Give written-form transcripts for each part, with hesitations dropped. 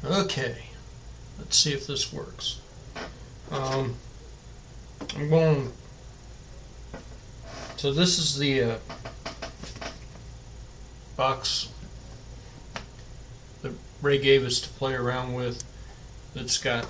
Okay, let's see if this works. I'm going. So this is the box that Ray gave us to play around with. It's got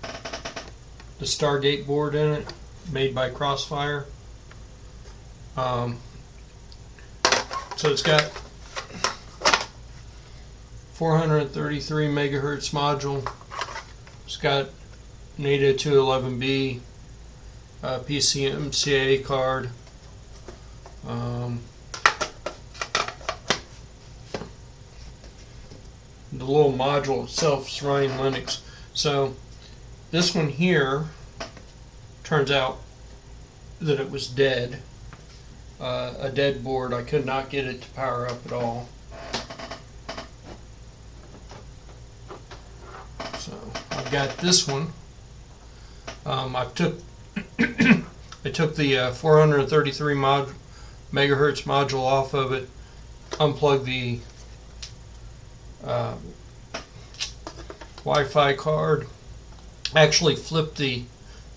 the Stargate board in it, made by Crossfire. So it's got 433 megahertz module. It's got an 802.11b PCMCIA card. The little module itself is running Linux. So this one here turns out that it was dead. A dead board. I could not get it to power up at all. So I've got this one. I took the 433 megahertz module off of it, unplugged the Wi-Fi card, actually flipped the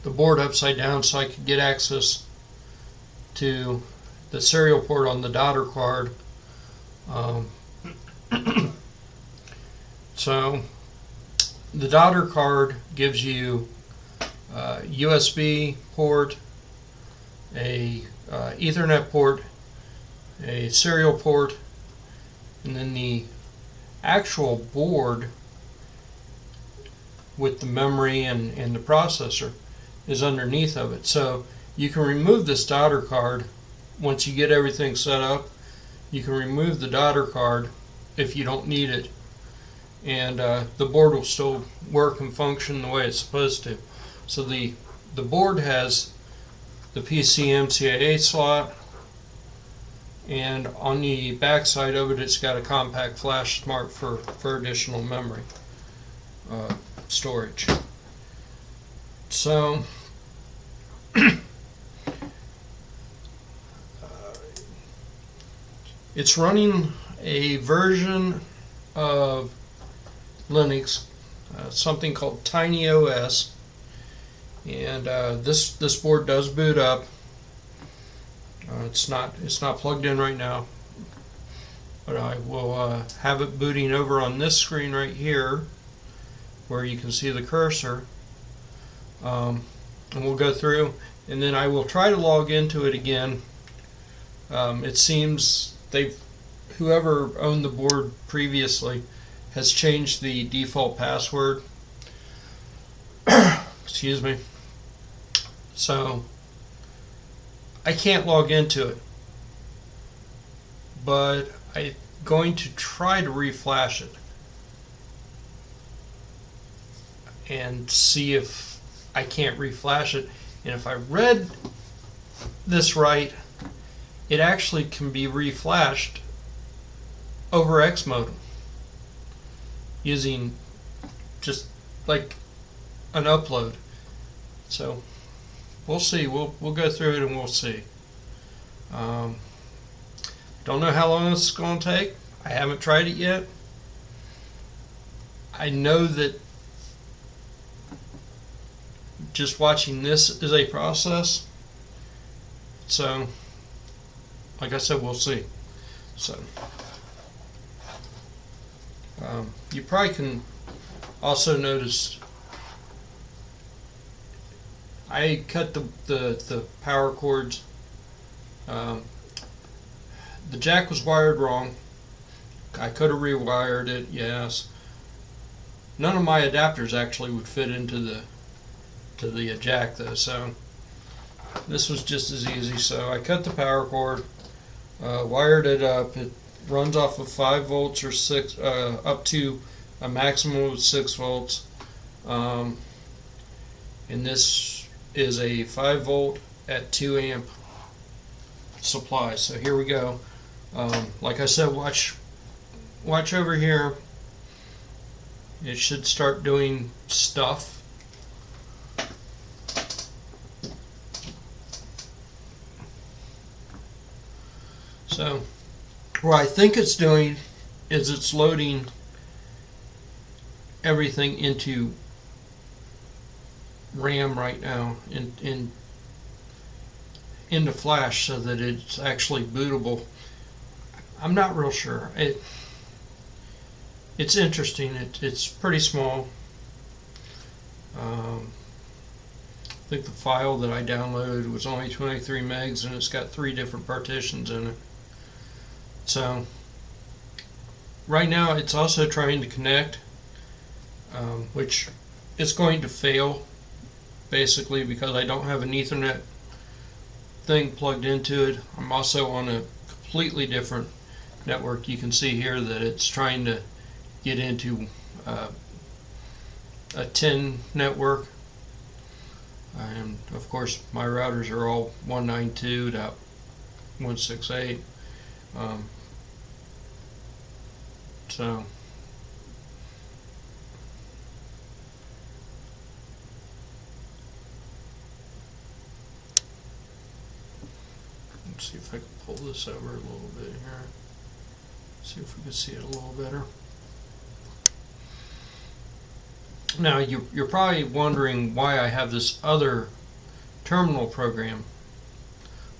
board upside down so I could get access to the serial port on the daughter card. So the daughter card gives you a USB port, a Ethernet port, a serial port, and then the actual board with the memory and the processor is underneath of it. So you can remove this daughter card once you get everything set up. You can remove the daughter card if you don't need it, and the board will still work and function the way it's supposed to. So the board has the PCMCIA slot, and on the back side of it, it's got a compact flash smart for additional memory storage. So it's running a version of Linux, something called TinyOS, and this board does boot up. It's not plugged in right now, but I will have it booting over on this screen right here, where you can see the cursor, and we'll go through, and then I will try to log into it again. It seems whoever owned the board previously has changed the default password. Excuse me. So I can't log into it, but I'm going to try to reflash it and see if I can't reflash it. And if I read this right, it actually can be reflashed over X modem using just like an upload. So we'll see. We'll go through it and we'll see. Don't know how long this is going to take. I haven't tried it yet. I know that just watching this is a process. So, like I said, we'll see. So, you probably can also notice I cut the power cords. The jack was wired wrong. I could have rewired it, yes. None of my adapters actually would fit into the jack though, so this was just as easy. So I cut the power cord, wired it up. It runs off of 5 volts or 6, up to a maximum of 6 volts. And this is a 5 volt at 2 amp supply. So here we go. Like I said, watch over here. It should start doing stuff. So what I think it's doing is it's loading everything into RAM right now, into flash, so that it's actually bootable. I'm not real sure. It's interesting. It's pretty small. I think the file that I downloaded was only 23 megs, and it's got 3 different partitions in it. So right now it's also trying to connect, which is going to fail basically because I don't have an Ethernet thing plugged into it. I'm also on a completely different network. You can see here that it's trying to get into a 10 network, and of course my routers are all 192.168. So let's see if I can pull this over a little bit here. See if we can see it a little better. Now you're probably wondering why I have this other terminal program.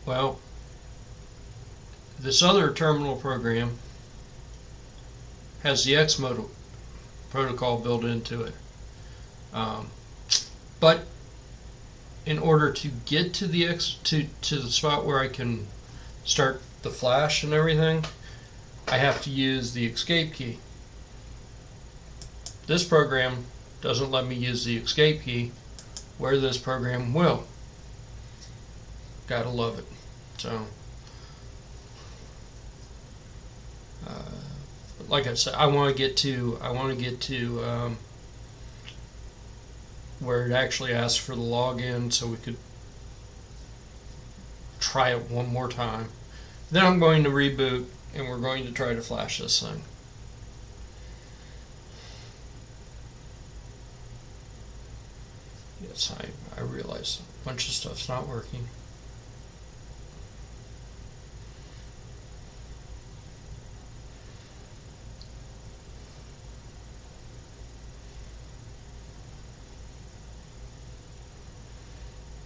Well, this other terminal program has the X-Mode protocol built into it. But in order to get to the to the spot where I can start the flash and everything, I have to use the escape key. This program doesn't let me use the escape key, where this program will. Gotta love it. So like I said, I want to get to where it actually asks for the login, so we could try it one more time. Then I'm going to reboot, and we're going to try to flash this thing. Yes, I realize a bunch of stuff's not working.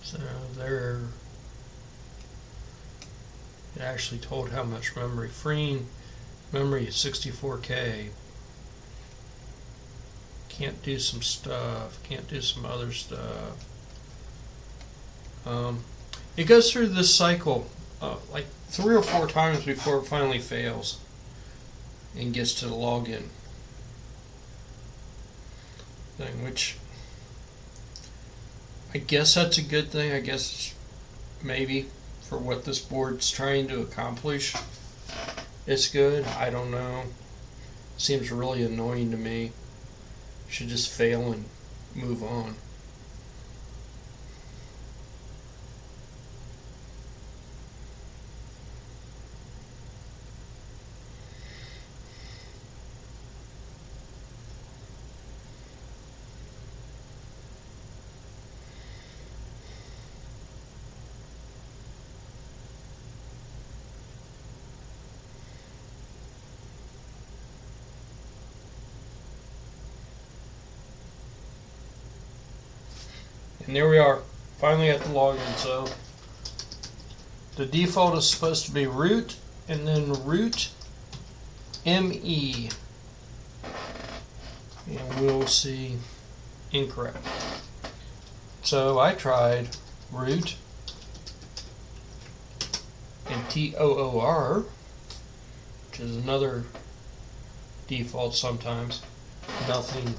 So there, it actually told how much memory. Freeing memory is 64K. Can't do some stuff. Can't do some other stuff. It goes through this cycle like 3 or 4 times before it finally fails and gets to the login thing, which I guess that's a good thing. I guess maybe for what this board's trying to accomplish, it's good. I don't know. Seems really annoying to me. Should just fail and move on. And there we are, finally at the login. So the default is supposed to be root and then root ME. And we'll see incorrect. So I tried root and TOOR, which is another default sometimes. Nothing.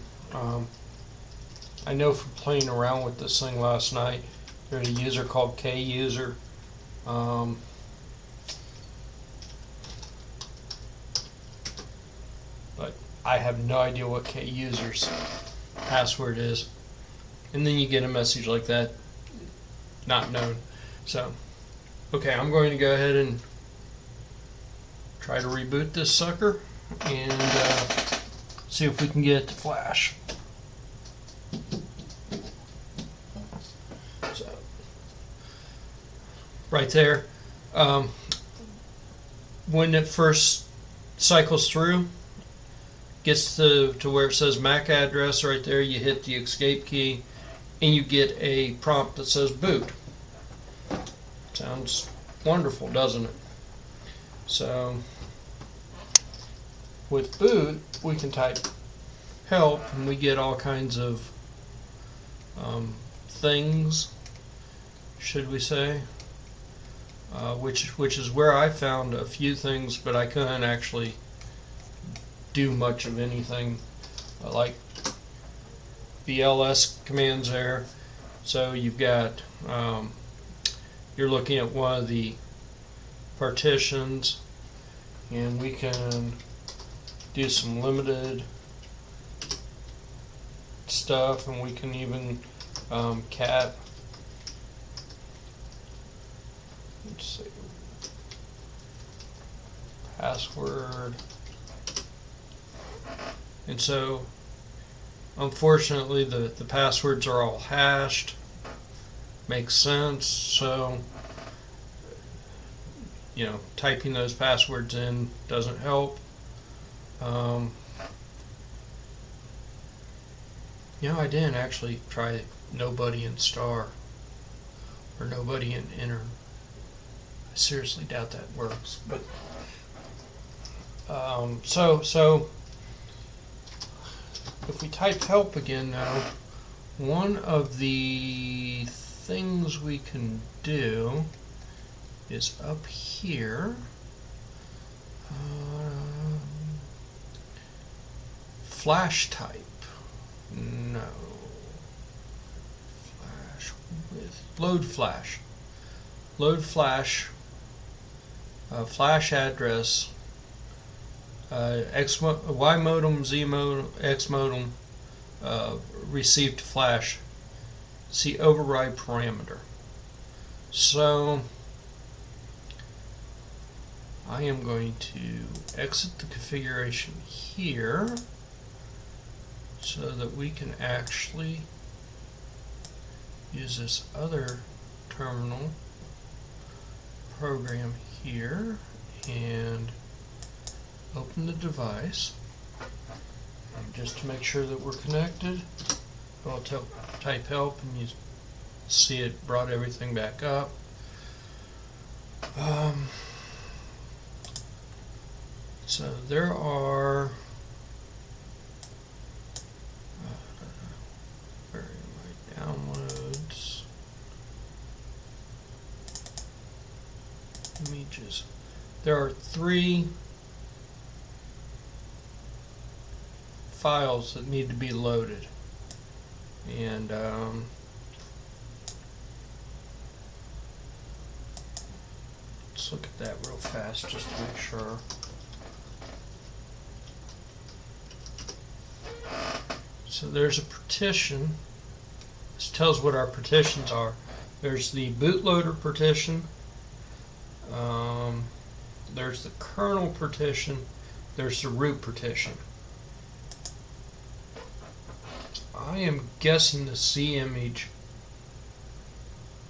I know from playing around with this thing last night, there's a user called KUser. But I have no idea what KUser's password is. And then you get a message like that, not known. So, okay, I'm going to go ahead and try to reboot this sucker and see if we can get it to flash. So, right there, when it first cycles through, gets to where it says MAC address right there, you hit the escape key, and you get a prompt that says boot. Sounds wonderful, doesn't it? So with boot, we can type help, and we get all kinds of things, should we say, which is where I found a few things, but I couldn't actually do much of anything like BLS commands there. So you've got you're looking at one of the partitions, and we can do some limited stuff, and we can even cat, let's see, password. And so unfortunately the passwords are all hashed. Makes sense. So typing those passwords in doesn't help. I didn't actually try nobody in star or nobody in enter. I seriously doubt that works. But so if we type help again now, one of the things we can do is up here. Flash type. No. Flash with load flash. Load flash. Flash address. Y modem, Z modem, X modem. Received flash. See override parameter. So I am going to exit the configuration here so that we can actually use this other terminal program here and open the device. And just to make sure that we're connected, I'll type help, and you see it brought everything back up. So there are where are my downloads? There are 3 files that need to be loaded, and let's look at that real fast just to make sure. So there's a partition. This tells what our partitions are. There's the bootloader partition, there's the kernel partition, there's the root partition. I am guessing the C image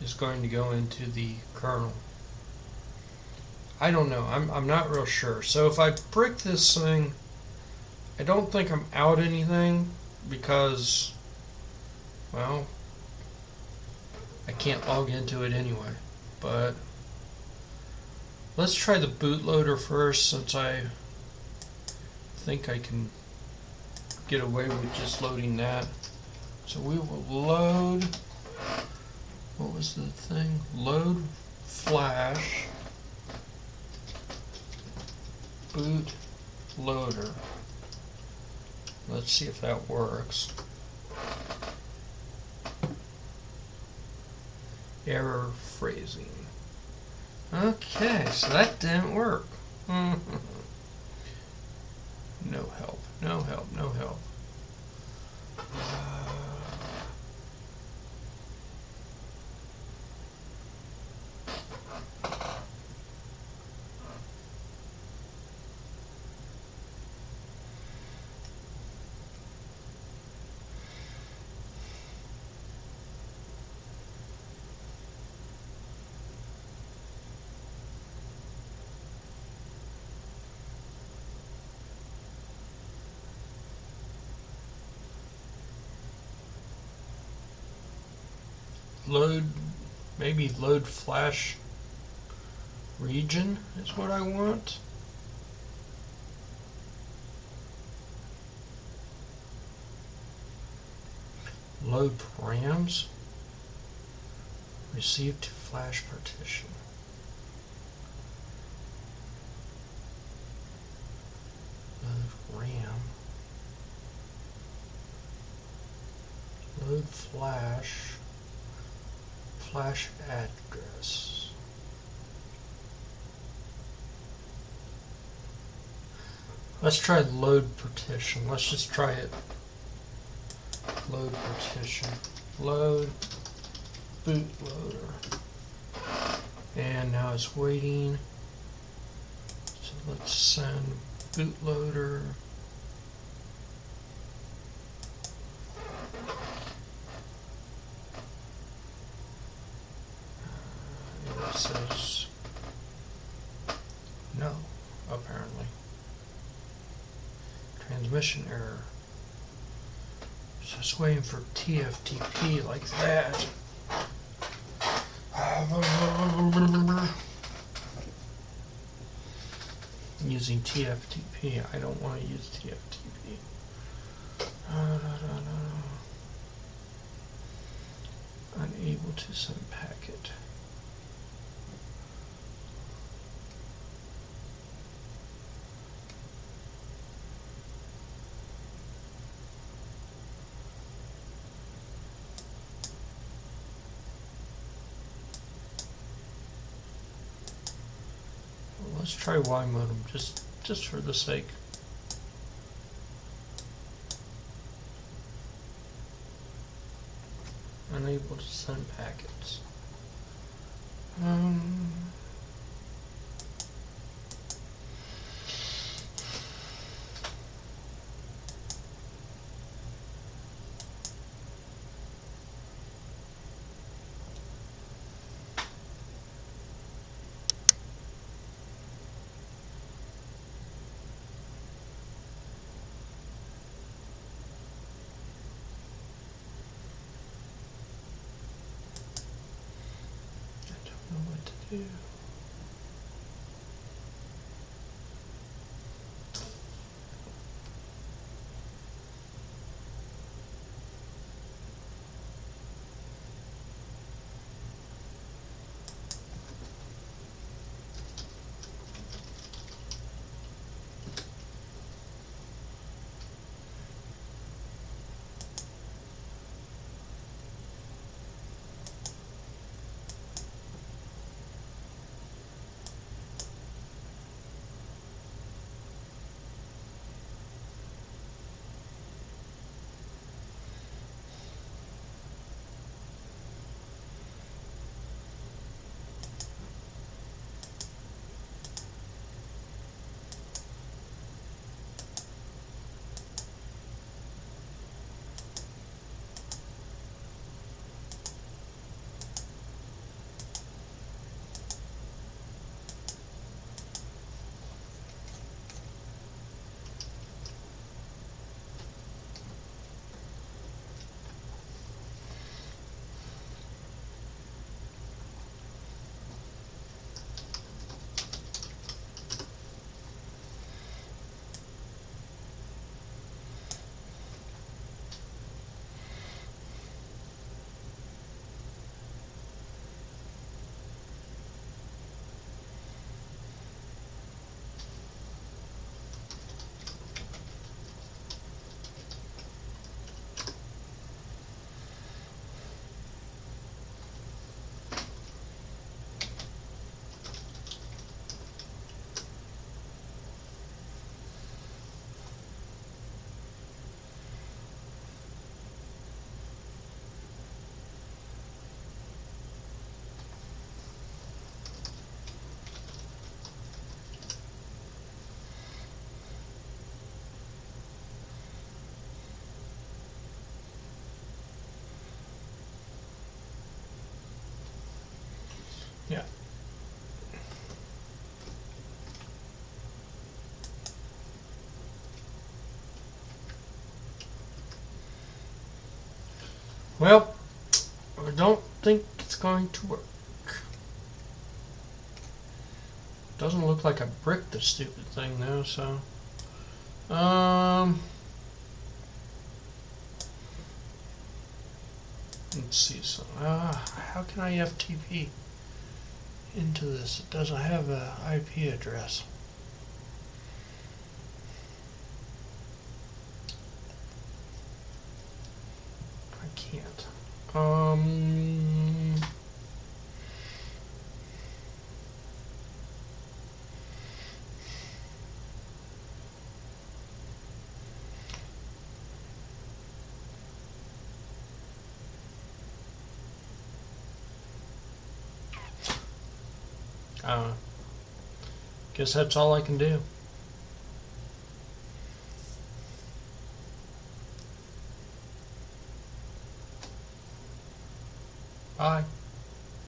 is going to go into the kernel. I don't know. I'm not real sure. So if I brick this thing, I don't think I'm out anything because, well, I can't log into it anyway. But let's try the bootloader first, since I think I can get away with just loading that. So we will load, what was the thing? Load flash boot loader. Let's see if that works. Error phrasing. Okay, so that didn't work. No help, no help, no help. load, maybe load flash region is what I want. Load params. Receive to flash partition. Load RAM. Load flash. Flash address. Let's try load partition. Let's just try it. Load partition. Load bootloader. And now it's waiting. So let's send bootloader. It says no, apparently. Transmission error. So it's waiting for TFTP like that. Using TFTP. I don't want to use TFTP. Unable to send packet. Let's try Y modem just for the sake. Unable to send packets. What to do. Yeah. Well, I don't think it's going to work. Doesn't look like I bricked the stupid thing though, so let's see. So how can I FTP into this? It doesn't have an IP address. I can't. Guess that's all I can do. Bye.